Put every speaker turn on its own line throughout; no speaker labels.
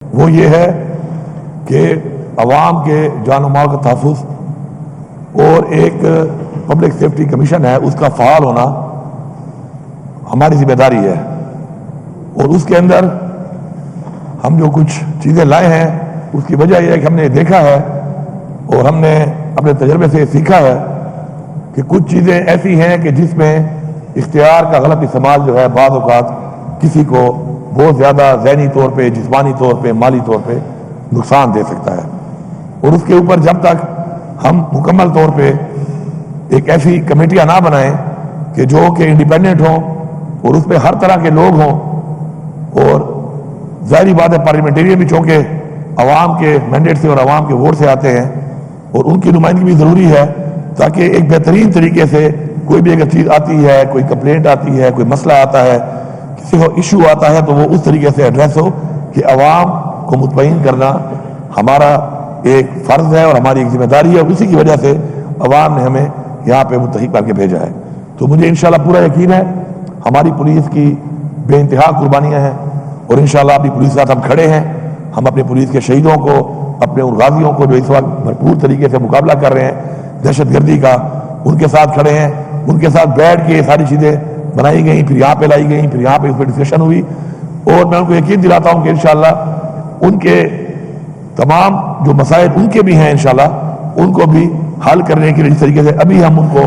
وہ یہ ہے کہ عوام کے جان و مال کا تحفظ اور ایک پبلک سیفٹی کمیشن ہے، اس کا فعال ہونا ہماری ذمہ داری ہے، اور اس کے اندر ہم جو کچھ چیزیں لائے ہیں اس کی وجہ یہ ہے کہ ہم نے دیکھا ہے اور ہم نے اپنے تجربے سے سیکھا ہے کہ کچھ چیزیں ایسی ہیں کہ جس میں اختیار کا غلط استعمال جو ہے بعض اوقات کسی کو بہت زیادہ ذہنی طور پہ، جسمانی طور پہ، مالی طور پہ نقصان دے سکتا ہے، اور اس کے اوپر جب تک ہم مکمل طور پہ ایک ایسی کمیٹیاں نہ بنائیں کہ جو کہ انڈیپینڈنٹ ہوں اور اس پہ ہر طرح کے لوگ ہوں، اور ظاہری بات ہے پارلیمنٹیرین بھی چونکہ عوام کے مینڈیٹ سے اور عوام کے ووٹ سے آتے ہیں اور ان کی نمائندگی بھی ضروری ہے تاکہ ایک بہترین طریقے سے کوئی بھی اگر چیز آتی ہے، کوئی کمپلینٹ آتی ہے، کوئی مسئلہ آتا ہے، کسی کو ایشو آتا ہے تو وہ اس طریقے سے ایڈریس ہو کہ عوام کو مطمئن کرنا ہمارا ایک فرض ہے اور ہماری ایک ذمہ داری ہے، اور اسی کی وجہ سے عوام نے ہمیں یہاں پہ منتخب کر کے بھیجا ہے۔ تو مجھے انشاءاللہ پورا یقین ہے ہماری پولیس کی بے انتہا قربانیاں ہیں، اور انشاءاللہ اپنی پولیس کے ساتھ ہم کھڑے ہیں، ہم اپنے پولیس کے شہیدوں کو، اپنے ان غازیوں کو جو اس وقت بھرپور طریقے سے مقابلہ کر رہے ہیں دہشت گردی کا، ان کے ساتھ کھڑے ہیں، ان کے ساتھ بیٹھ کے یہ ساری چیزیں بنائی گئیں، پھر یہاں پہ لائی گئیں، پھر یہاں پہ اس پہ ڈسکشن ہوئی، اور میں ان کو یقین دلاتا ہوں کہ انشاءاللہ ان کے تمام جو مسائل ان کے بھی ہیں انشاءاللہ ان کو بھی حل کرنے کے لیے جس طریقے سے ابھی ہم ان کو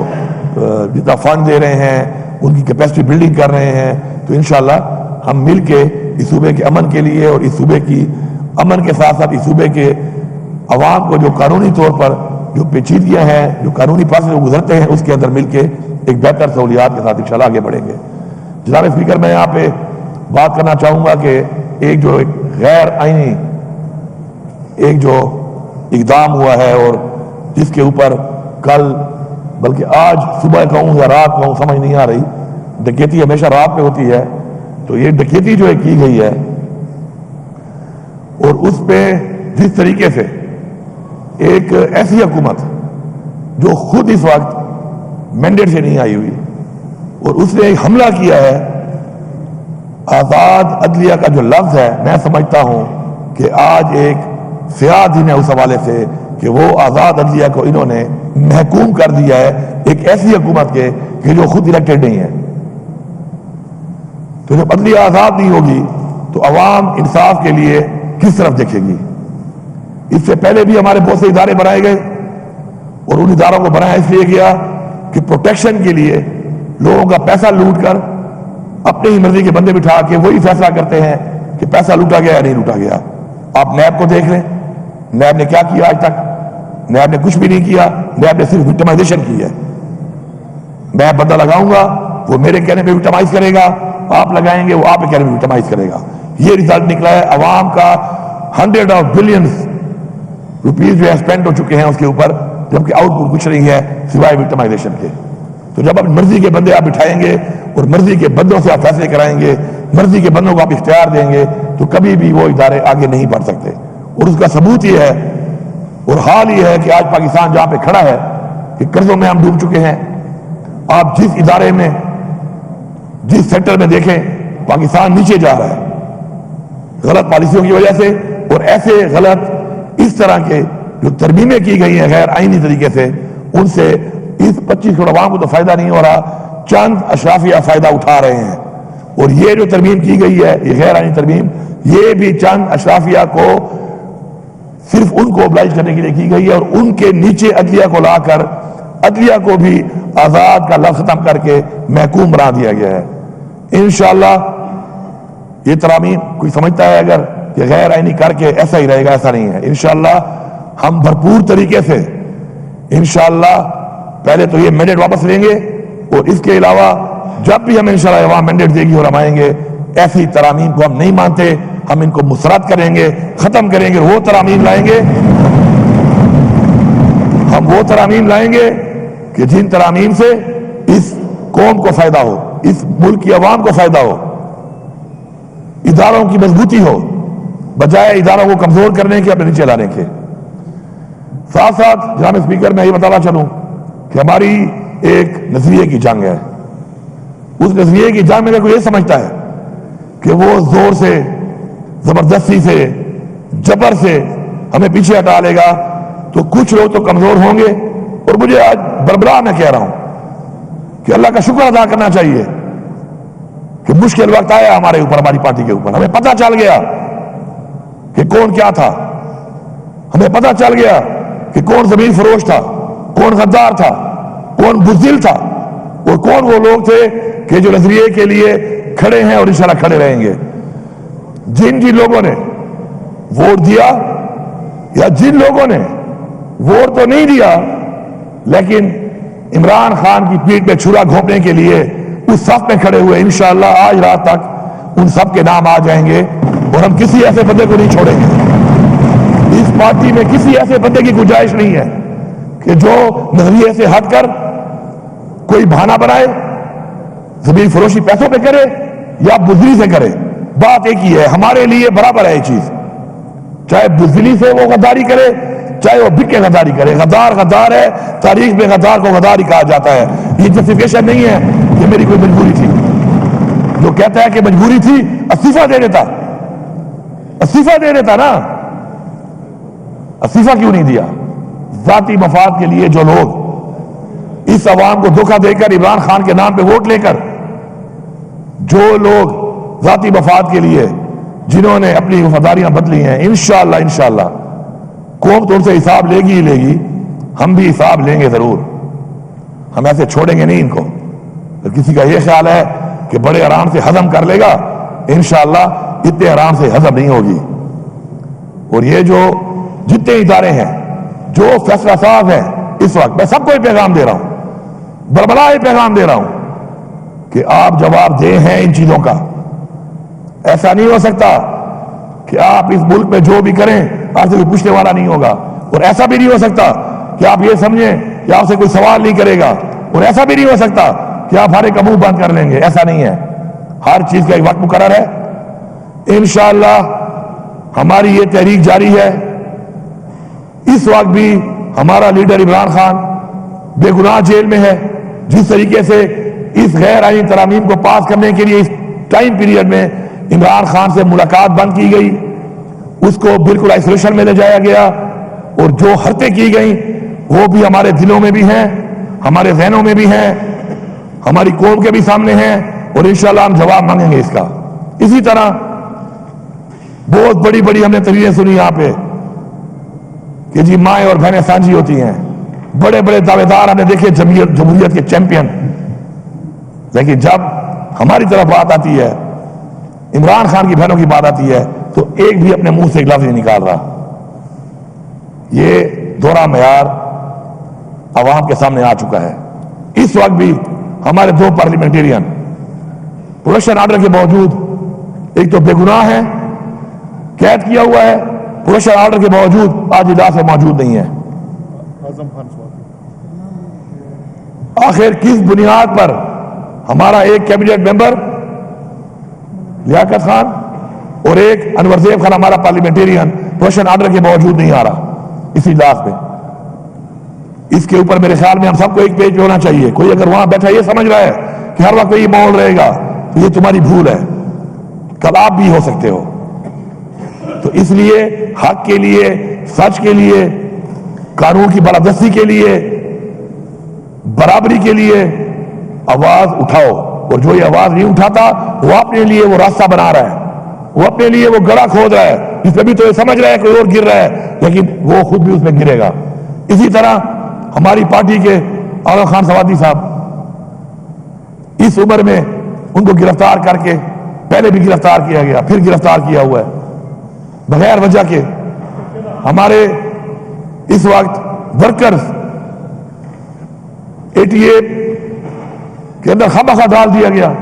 جتنا فنڈ دے رہے ہیں، ان کی کیپیسٹی بلڈنگ کر رہے ہیں، تو انشاءاللہ ہم مل کے اس صوبے کے امن کے لیے اور اس صوبے کی امن کے ساتھ ساتھ اس صوبے کے عوام کو جو قانونی طور پر جو پیچیدگیاں ہیں، جو قانونی پاس سے گزرتے ہیں، اس کے اندر مل کے ایک بہتر سہولیات کے ساتھ انشاءاللہ آگے بڑھیں گے۔ جناب اسپیکر، میں یہاں پہ بات کرنا چاہوں گا کہ ایک غیر آئینی ایک جو اقدام ہوا ہے اور جس کے اوپر کل بلکہ آج صبح کہوں یا رات کہوں سمجھ نہیں آ رہی، ڈکیتی ہمیشہ رات پہ ہوتی ہے، تو یہ ڈکیتی جو کی گئی ہے اور اس پہ جس طریقے سے ایک ایسی حکومت جو خود اس وقت مینڈیٹ سے نہیں آئی ہوئی اور اس نے ایک حملہ کیا ہے، آزاد عدلیہ کا جو لفظ ہے میں سمجھتا ہوں کہ آج ایک سیاہ دن ہے اس حوالے سے کہ وہ آزاد عدلیہ کو انہوں نے محکوم کر دیا ہے ایک ایسی حکومت کے کہ جو خود الیکٹڈ نہیں ہے۔ تو جب عدلیہ آزاد نہیں ہوگی تو عوام انصاف کے لیے کس طرف دیکھے گی؟ اس سے پہلے بھی ہمارے بہت سے ادارے بنائے گئے اور ان اداروں کو بنایا اس لیے گیا کہ پروٹیکشن کے لیے لوگوں کا پیسہ لوٹ کر اپنے ہی مرضی کے بندے بٹھا کے وہی فیصلہ کرتے ہیں کہ پیسہ لوٹا گیا یا نہیں لوٹا گیا۔ آپ نیب کو دیکھ لیں، نیب نے کیا کیا آج تک؟ نیب نے کچھ بھی نہیں کیا، نیب نے صرف وکٹمائزیشن کی ہے۔ میں بندہ لگاؤں گا وہ میرے کہنے پہ وکٹمائز کرے گا، آپ لگائیں گے وہ آپ کے کہنے پہ وکٹمائز کرے گا۔ یہ ریزلٹ نکلا ہے، عوام کا 100 بلینز روپیز جو ہے اسپینڈ ہو چکے ہیں اس کے اوپر، جبکہ آؤٹ پٹ کچھ نہیں ہے سوائے وکٹمائزیشن کے۔ تو جب اپنی مرضی کے بندے آپ بٹھائیں گے اور مرضی کے بندوں سے آپ فیصلے کرائیں گے، مرضی کے بندوں کو آپ اختیار دیں گے، تو کبھی بھی وہ ادارے آگے نہیں بڑھ سکتے۔ اور اس کا ثبوت یہ ہے اور حال یہ ہے کہ آج پاکستان جہاں پہ کھڑا ہے کہ قرضوں میں ہم ڈوب چکے ہیں۔ آپ جس ادارے میں، جس سیکٹر میں دیکھیں پاکستان نیچے جا رہا ہے غلط پالیسیوں کی وجہ سے، اور ایسے غلط اس طرح کے جو ترمیمیں کی گئی ہیں غیر آئینی طریقے سے، ان سے اس 25 کروڑ عوام کو تو فائدہ نہیں ہو رہا، چند اشرافیہ فائدہ اٹھا رہے ہیں۔ اور یہ جو ترمیم کی گئی ہے یہ غیر آئینی ترمیم، یہ بھی چند اشرافیہ کو صرف ان کو oblige کرنے کے لیے کی گئی ہے، اور ان کے نیچے عدلیہ کو لا کر عدلیہ کو بھی آزاد کا لفظ ختم کر کے محکوم بنا دیا گیا ہے۔ انشاءاللہ یہ ترامیم کوئی سمجھتا ہے اگر کہ غیر آئینی کر کے ایسا ہی رہے گا، ایسا نہیں ہے۔ انشاءاللہ ہم بھرپور طریقے سے انشاءاللہ پہلے تو یہ مینڈیٹ واپس لیں گے، اور اس کے علاوہ جب بھی ہم انشاءاللہ عوام مینڈیٹ دے گی اور ہم آئیں گے، ایسی ترامیم کو ہم نہیں مانتے، ہم ان کو مسرت کریں گے، ختم کریں گے، وہ ترامیم لائیں گے، ہم وہ ترامیم لائیں گے کہ جن ترامیم سے اس قوم کو فائدہ ہو، اس ملک کی عوام کو فائدہ ہو، اداروں کی مضبوطی ہو، بجائے اداروں کو کمزور کرنے کے، اپنے نیچے لانے کے۔ ساتھ ساتھ جناب اسپیکر میں یہ بتانا چاہوں کہ ہماری ایک نظریے کی جنگ ہے۔ اس نظریے کی جنگ میں کوئی یہ سمجھتا ہے کہ وہ زور سے، زبردستی سے جبر سے ہمیں پیچھے ہٹا لے گا تو کچھ لوگ تو کمزور ہوں گے. اور مجھے آج بربلا میں کہہ رہا ہوں کہ اللہ کا شکر ادا کرنا چاہیے کہ مشکل وقت آیا ہمارے اوپر, ہماری پارٹی کے اوپر. ہمیں پتہ چل گیا کہ کون کیا تھا, ہمیں پتہ چل گیا کہ کون زمین فروش تھا, کون غدار تھا, کون بزدل تھا, اور کون وہ لوگ تھے کہ جو نظریے کے لیے کھڑے ہیں اور انشاءاللہ کھڑے رہیں گے. جن لوگوں نے ووٹ دیا یا جن لوگوں نے ووٹ تو نہیں دیا لیکن عمران خان کی پیٹھ پہ چھرا گھونپنے کے لیے اس صف میں کھڑے ہوئے, انشاءاللہ آج رات تک ان سب کے نام آ جائیں گے اور ہم کسی ایسے بندے کو نہیں چھوڑیں گے. اس پارٹی میں کسی ایسے بندے کی گنجائش نہیں ہے کہ جو نظریے سے ہٹ کر کوئی بہانہ بنائے, زمین فروشی پیسوں پہ کرے یا بزدلی سے کرے. بات ایک ہی ہے, ہمارے لیے برابر ہے یہ چیز, چاہے بزدلی سے وہ غداری کرے چاہے وہ بک کے غداری کرے. غدار غدار ہے, تاریخ میں غدار کو غداری کہا جاتا ہے. یہ جسٹیفیکیشن نہیں ہے کہ میری کوئی مجبوری تھی. جو کہتا ہے کہ مجبوری تھی استعفیٰ دے دیتا, استعفیٰ دے دیتا نا, استعفیٰ کیوں نہیں دیا؟ ذاتی مفاد کے لیے جو لوگ اس عوام کو دھوکہ دے کر عمران خان کے نام پہ ووٹ لے کر, جو لوگ ذاتی مفاد کے لیے جنہوں نے اپنی وفاداریاں بدلی ہیں, انشاءاللہ قوم تو ان سے حساب لے گی ہی لے گی. ہم بھی حساب لیں گے ضرور, ہم ایسے چھوڑیں گے نہیں ان کو. اگر کسی کا یہ خیال ہے کہ بڑے آرام سے ہضم کر لے گا, انشاءاللہ اتنے آرام سے ہضم نہیں ہوگی. اور یہ جو جتنے ادارے ہیں جو فیصلہ ساز ہیں اس وقت, میں سب کو یہ پیغام دے رہا ہوں, بربلا یہ پیغام دے رہا ہوں کہ آپ جواب دہ ہیں ان چیزوں کا. ایسا نہیں ہو سکتا کہ آپ اس ملک میں جو بھی کریں آپ سے کوئی پوچھنے والا نہیں ہوگا, اور ایسا بھی نہیں ہو سکتا کہ آپ یہ سمجھیں کہ آپ سے کوئی سوال نہیں کرے گا, اور ایسا بھی نہیں ہو سکتا کہ آپ ہر ایک کا منہ بند کر لیں گے. ایسا نہیں ہے, ہر چیز کا ایک وقت مقرر ہے. انشاءاللہ ہماری یہ تحریک جاری ہے. اس وقت بھی ہمارا لیڈر عمران خان بے گناہ جیل میں ہے. جس طریقے سے اس غیر آئینی ترامیم کو پاس کرنے کے لیے اس ٹائم پیریڈ میں عمران خان سے ملاقات بند کی گئی, اس کو بالکل آئسولیشن میں لے جایا گیا, اور جو حرکتیں کی گئیں وہ بھی ہمارے دلوں میں بھی ہیں, ہمارے ذہنوں میں بھی ہیں, ہماری قوم کے بھی سامنے ہیں, اور انشاءاللہ ہم جواب مانگیں گے اس کا. اسی طرح بہت بڑی بڑی ہم نے تقریریں سنی یہاں پہ کہ جی مائیں اور بہنیں سانجھی ہوتی ہیں. بڑے بڑے دعوے دار ہم نے دیکھے جمہوریت کے چیمپئن, لیکن جب ہماری طرف بات آتی ہے, عمران خان کی بہنوں کی بات آتی ہے, تو ایک بھی اپنے منہ سے ایک لفظ نہیں نکال رہا. یہ دوہرا معیار عوام کے سامنے آ چکا ہے. اس وقت بھی ہمارے دو پارلیمنٹیرین پروڈکشن آرڈر کے باوجود, ایک تو بے گناہ ہے, قید کیا ہوا ہے, پروڈکشن آرڈر کے باوجود آج اجلاس میں موجود نہیں ہے. آخر کس بنیاد پر ہمارا ایک کیبنٹ ممبر لیاقت خان اور ایک انور زیب خان ہمارا پارلیمنٹیرین پروڈکشن آرڈر کے باوجود نہیں آ رہا اس اجلاس میں؟ اس کے اوپر میرے خیال میں ہم سب کو ایک پیج پہ ہونا چاہیے. کوئی اگر وہاں بیٹھا یہ سمجھ رہا ہے کہ ہر وقت یہ ماحول رہے گا تو یہ تمہاری بھول ہے, کل آپ بھی ہو سکتے ہو. تو اس لیے حق کے لیے, سچ کے لیے, قانون کی بالادستی کے لیے, برابری کے لیے آواز اٹھاؤ. اور جو یہ آواز نہیں اٹھاتا وہ اپنے لیے وہ راستہ بنا رہا ہے, وہ اپنے لیے وہ گڑھا کھود رہا ہے, جس پہ بھی تو یہ سمجھ رہا ہے کوئی اور گر رہا ہے, لیکن وہ خود بھی اس میں گرے گا. اسی طرح ہماری پارٹی کے آغا خان سوادی صاحب, اس عمر میں ان کو گرفتار کر کے, پہلے بھی گرفتار کیا گیا, پھر گرفتار کیا ہوا ہے بغیر وجہ کے. ہمارے اس وقت ورکرز 88 کے اندر خامخواہ ڈال دیا گیا.